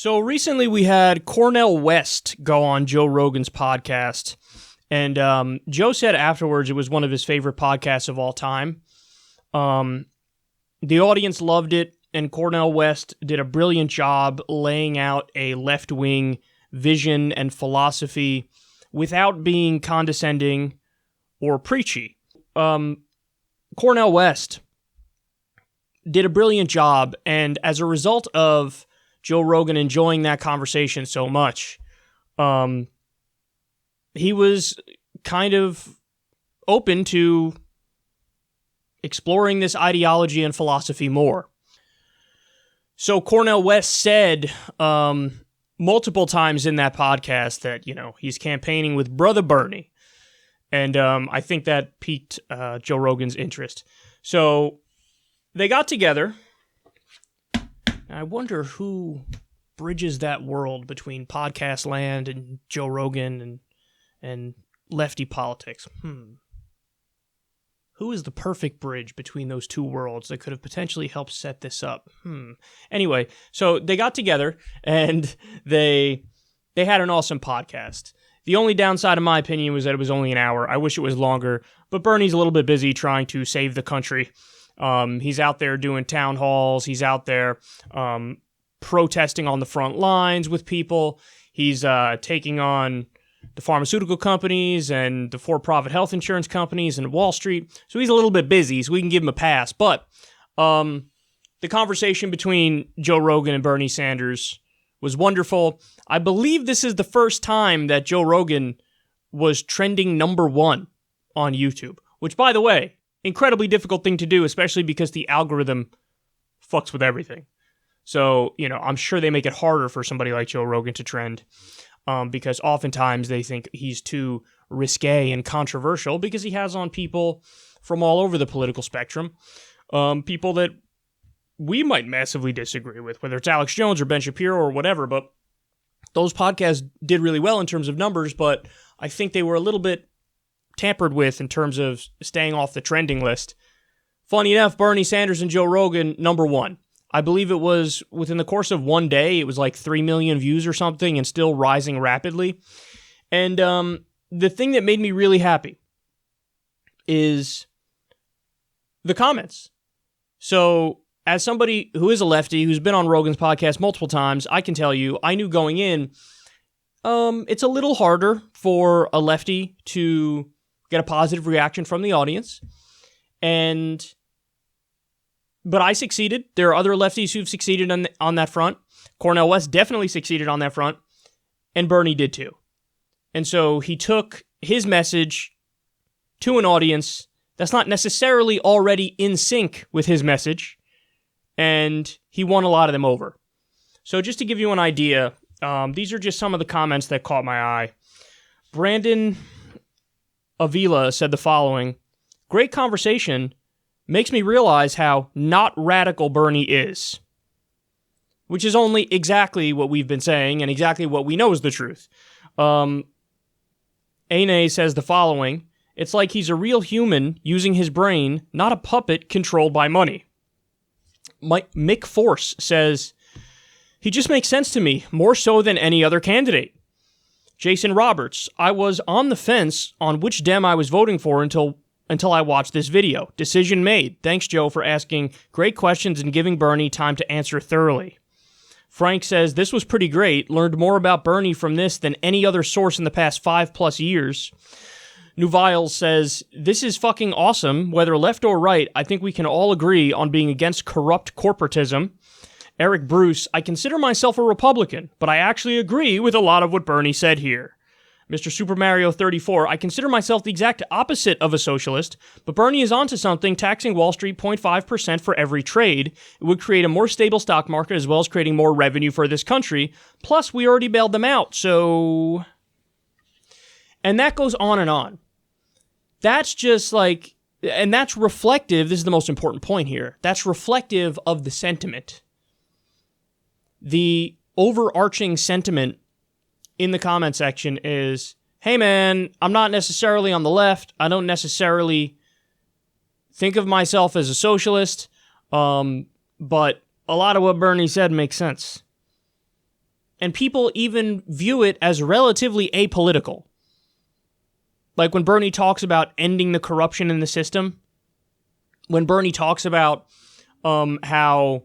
So recently we had Cornel West go on Joe Rogan's podcast, and Joe said afterwards it was one of his favorite podcasts of all time. The audience loved it, and Cornel West did a brilliant job laying out a left-wing vision and philosophy without being condescending or preachy. Cornel West did a brilliant job, and as a result of Joe Rogan enjoying that conversation so much, he was kind of open to exploring this ideology and philosophy more. So Cornel West said multiple times in that podcast that, he's campaigning with Brother Bernie. And I think that piqued Joe Rogan's interest. So they got together. I wonder who bridges that world between podcast land and Joe Rogan and lefty politics. Who is the perfect bridge between those two worlds that could have potentially helped set this up? Anyway, so they got together and they had an awesome podcast. The only downside, in my opinion, was that it was only an hour. I wish it was longer, but Bernie's a little bit busy trying to save the country. He's out there doing town halls. He's out there protesting on the front lines with people. He's taking on the pharmaceutical companies and the for-profit health insurance companies and Wall Street. So he's a little bit busy, so we can give him a pass. But the conversation between Joe Rogan and Bernie Sanders was wonderful. I believe this is the first time that Joe Rogan was trending number one on YouTube, which, by the way, incredibly difficult thing to do, especially because the algorithm fucks with everything. So, I'm sure they make it harder for somebody like Joe Rogan to trend because oftentimes they think he's too risque and controversial because he has on people from all over the political spectrum, people that we might massively disagree with, whether it's Alex Jones or Ben Shapiro or whatever, but those podcasts did really well in terms of numbers, but I think they were a little bit tampered with in terms of staying off the trending list. Funny enough, Bernie Sanders and Joe Rogan, number one. I believe it was within the course of one day, it was like 3 million views or something and still rising rapidly. And the thing that made me really happy is the comments. So as somebody who is a lefty, who's been on Rogan's podcast multiple times, I can tell you, I knew going in, it's a little harder for a lefty to get a positive reaction from the audience. But I succeeded. There are other lefties who've succeeded on that front. Cornel West definitely succeeded on that front, and Bernie did too. And so he took his message to an audience that's not necessarily already in sync with his message, and he won a lot of them over. So just to give you an idea, these are just some of the comments that caught my eye. Brandon Avila said the following: "Great conversation. Makes me realize how not radical Bernie is." Which is only exactly what we've been saying and exactly what we know is the truth. Ane says the following: "It's like he's a real human using his brain, not a puppet controlled by money." Mick Force says, "He just makes sense to me, more so than any other candidate." Jason Roberts: "I was on the fence on which Dem I was voting for until I watched this video. Decision made. Thanks, Joe, for asking great questions and giving Bernie time to answer thoroughly." Frank says, "This was pretty great. Learned more about Bernie from this than any other source in the past 5+ years." Nuviles says, "This is fucking awesome. Whether left or right, I think we can all agree on being against corrupt corporatism." Eric Bruce: "I consider myself a Republican, but I actually agree with a lot of what Bernie said here." Mr. Super Mario 34, "I consider myself the exact opposite of a socialist, but Bernie is onto something, taxing Wall Street 0.5% for every trade. It would create a more stable stock market as well as creating more revenue for this country. Plus, we already bailed them out, so..." And that goes on and on. That's just like, and that's reflective, this is the most important point here, that's reflective of the sentiment. The overarching sentiment in the comment section is, hey man, I'm not necessarily on the left. I don't necessarily think of myself as a socialist, but a lot of what Bernie said makes sense. And people even view it as relatively apolitical. Like when Bernie talks about ending the corruption in the system, when Bernie talks about how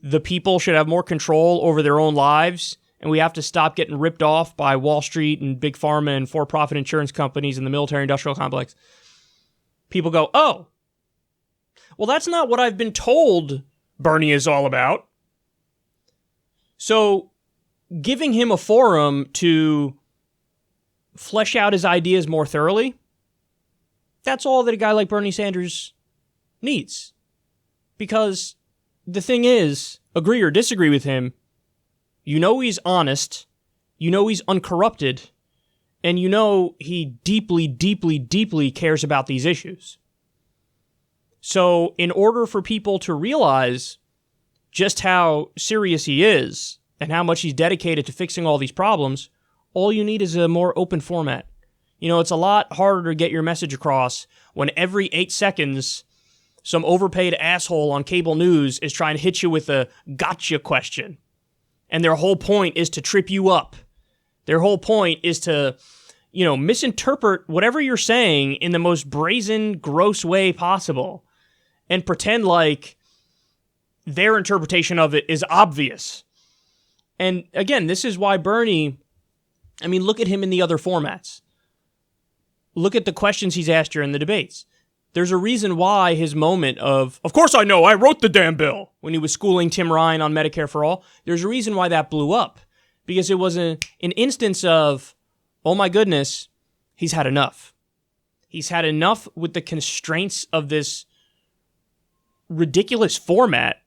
the people should have more control over their own lives, and we have to stop getting ripped off by Wall Street and Big Pharma and for-profit insurance companies and the military-industrial complex, people go, oh, well, that's not what I've been told Bernie is all about. So giving him a forum to flesh out his ideas more thoroughly, that's all that a guy like Bernie Sanders needs. Because the thing is, agree or disagree with him, you know he's honest, you know he's uncorrupted, and you know he deeply, deeply, deeply cares about these issues. So in order for people to realize just how serious he is and how much he's dedicated to fixing all these problems, all you need is a more open format. You know, it's a lot harder to get your message across when every 8 seconds some overpaid asshole on cable news is trying to hit you with a gotcha question. And their whole point is to trip you up. Their whole point is to, misinterpret whatever you're saying in the most brazen, gross way possible and pretend like their interpretation of it is obvious. And again, this is why Bernie, look at him in the other formats. Look at the questions he's asked during the debates. There's a reason why his moment of course I know, I wrote the damn bill, when he was schooling Tim Ryan on Medicare for All, there's a reason why that blew up. Because it was an instance of, oh my goodness, he's had enough. He's had enough with the constraints of this ridiculous format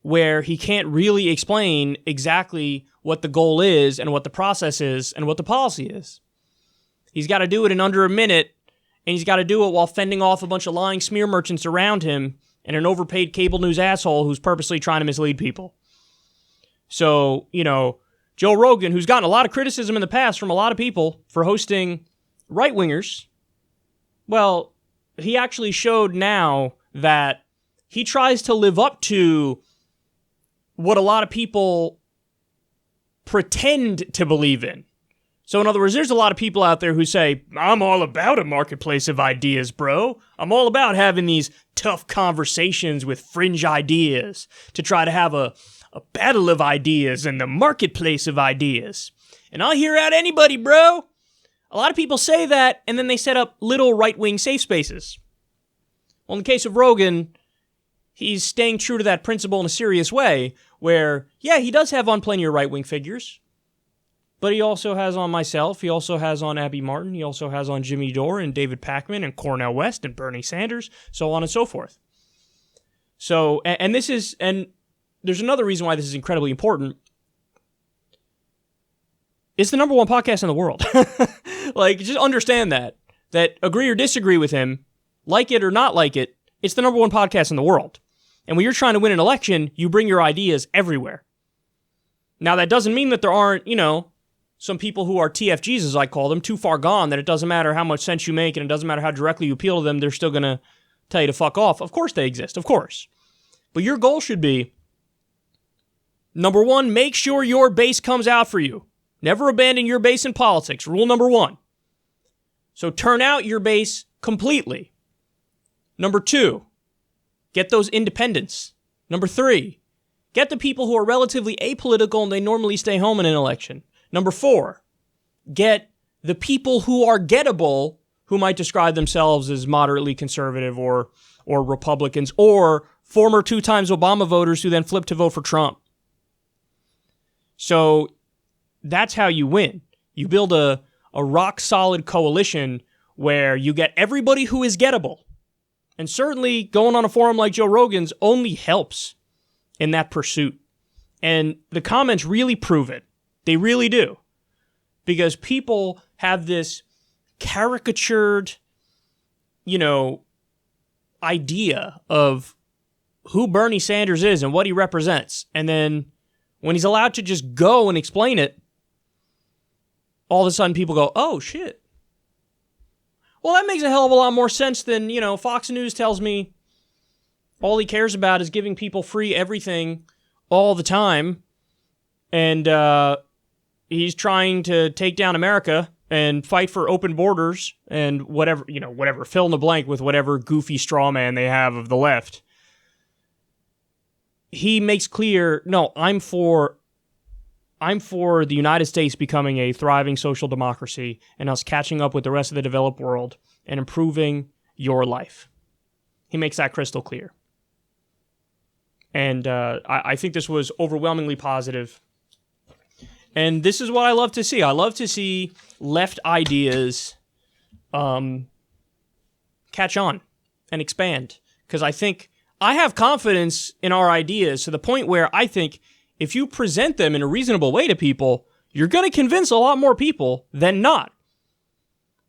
where he can't really explain exactly what the goal is and what the process is and what the policy is. He's got to do it in under a minute, and he's got to do it while fending off a bunch of lying smear merchants around him and an overpaid cable news asshole who's purposely trying to mislead people. So, Joe Rogan, who's gotten a lot of criticism in the past from a lot of people for hosting right-wingers, well, he actually showed now that he tries to live up to what a lot of people pretend to believe in. So in other words, there's a lot of people out there who say, I'm all about a marketplace of ideas, bro. I'm all about having these tough conversations with fringe ideas to try to have a battle of ideas and the marketplace of ideas. And I'll hear out anybody, bro. A lot of people say that, and then they set up little right-wing safe spaces. Well, in the case of Rogan, he's staying true to that principle in a serious way, where, yeah, he does have on plenty of right-wing figures, but he also has on myself, he also has on Abby Martin, he also has on Jimmy Dore and David Pakman and Cornel West and Bernie Sanders, so on and so forth. So, and there's another reason why this is incredibly important. It's the number one podcast in the world. Just understand that agree or disagree with him, like it or not like it, it's the number one podcast in the world. And when you're trying to win an election, you bring your ideas everywhere. Now, that doesn't mean that there aren't, some people who are TFGs, as I call them, too far gone, that it doesn't matter how much sense you make and it doesn't matter how directly you appeal to them, they're still going to tell you to fuck off. Of course they exist, of course. But your goal should be, number one, make sure your base comes out for you. Never abandon your base in politics. Rule number one. So turn out your base completely. Number two, get those independents. Number three, get the people who are relatively apolitical and they normally stay home in an election. Number four, get the people who are gettable, who might describe themselves as moderately conservative or Republicans or former 2 times Obama voters who then flip to vote for Trump. So that's how you win. You build a rock-solid coalition where you get everybody who is gettable. And certainly going on a forum like Joe Rogan's only helps in that pursuit. And the comments really prove it. They really do. Because people have this caricatured, idea of who Bernie Sanders is and what he represents. And then when he's allowed to just go and explain it, all of a sudden people go, oh, shit. Well, that makes a hell of a lot more sense than, Fox News tells me all he cares about is giving people free everything all the time. And, he's trying to take down America and fight for open borders and whatever, fill in the blank with whatever goofy straw man they have of the left. He makes clear, no, I'm for the United States becoming a thriving social democracy and us catching up with the rest of the developed world and improving your life. He makes that crystal clear. And I think this was overwhelmingly positive. And this is what I love to see. I love to see left ideas catch on and expand. Because I have confidence in our ideas to the point where I think if you present them in a reasonable way to people, you're going to convince a lot more people than not.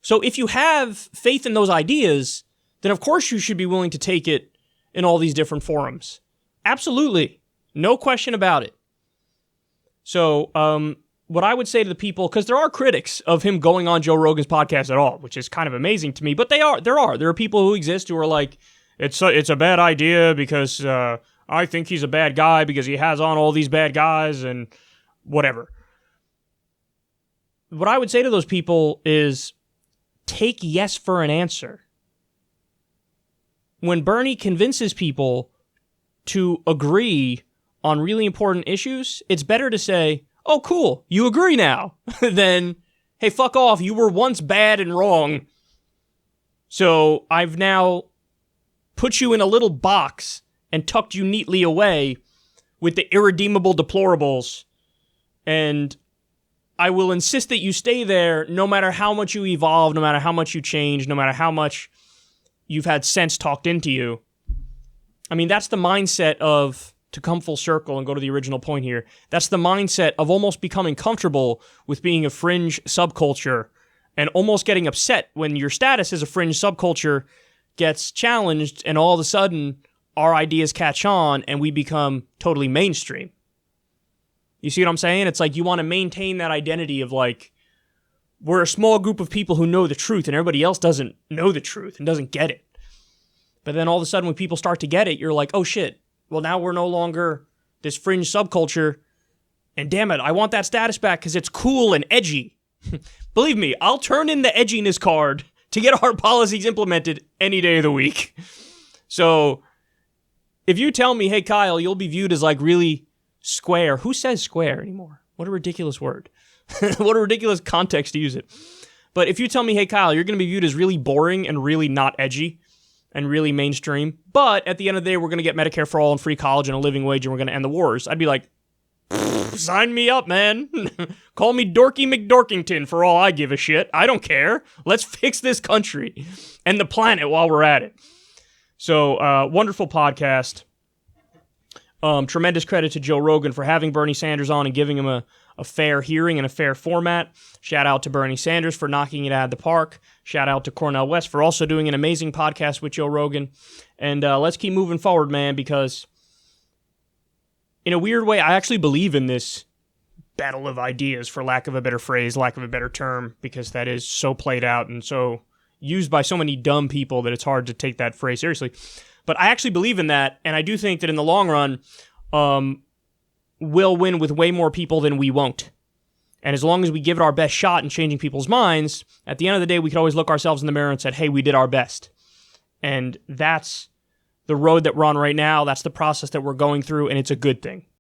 So if you have faith in those ideas, then of course you should be willing to take it in all these different forums. Absolutely. No question about it. So what I would say to the people, because there are critics of him going on Joe Rogan's podcast at all, which is kind of amazing to me, but there are people who exist who are like, it's a bad idea because I think he's a bad guy because he has on all these bad guys and whatever. What I would say to those people is take yes for an answer. When Bernie convinces people to agree on really important issues, it's better to say, oh, cool, you agree now, than, hey, fuck off, you were once bad and wrong. So I've now put you in a little box and tucked you neatly away with the irredeemable deplorables, and I will insist that you stay there no matter how much you evolve, no matter how much you change, no matter how much you've had sense talked into you. I mean, that's the mindset of, to come full circle and go to the original point here, that's the mindset of almost becoming comfortable with being a fringe subculture and almost getting upset when your status as a fringe subculture gets challenged and all of a sudden our ideas catch on and we become totally mainstream. You see what I'm saying? It's like you want to maintain that identity of like, we're a small group of people who know the truth and everybody else doesn't know the truth and doesn't get it. But then all of a sudden when people start to get it, you're like, oh shit, well now we're no longer this fringe subculture and damn it, I want that status back because it's cool and edgy. Believe me, I'll turn in the edginess card to get our policies implemented any day of the week. So if you tell me, hey Kyle, you'll be viewed as like really square. Who says square anymore? What a ridiculous word. What a ridiculous context to use it. But if you tell me, hey Kyle, you're going to be viewed as really boring and really not edgy and really mainstream, but at the end of the day, we're going to get Medicare for all and free college and a living wage and we're going to end the wars, I'd be like, sign me up, man. Call me Dorky McDorkington for all I give a shit. I don't care. Let's fix this country and the planet while we're at it. So, wonderful podcast. Tremendous credit to Joe Rogan for having Bernie Sanders on and giving him a fair hearing and a fair format. Shout out to Bernie Sanders for knocking it out of the park. Shout out to Cornel West for also doing an amazing podcast with Joe Rogan. And let's keep moving forward, man, because in a weird way, I actually believe in this battle of ideas, for lack of a better phrase, lack of a better term, because that is so played out and so used by so many dumb people that it's hard to take that phrase seriously. But I actually believe in that, and I do think that in the long run, we'll win with way more people than we won't. And as long as we give it our best shot in changing people's minds, at the end of the day, we can always look ourselves in the mirror and say, hey, we did our best. And that's the road that we're on right now. That's the process that we're going through, and it's a good thing.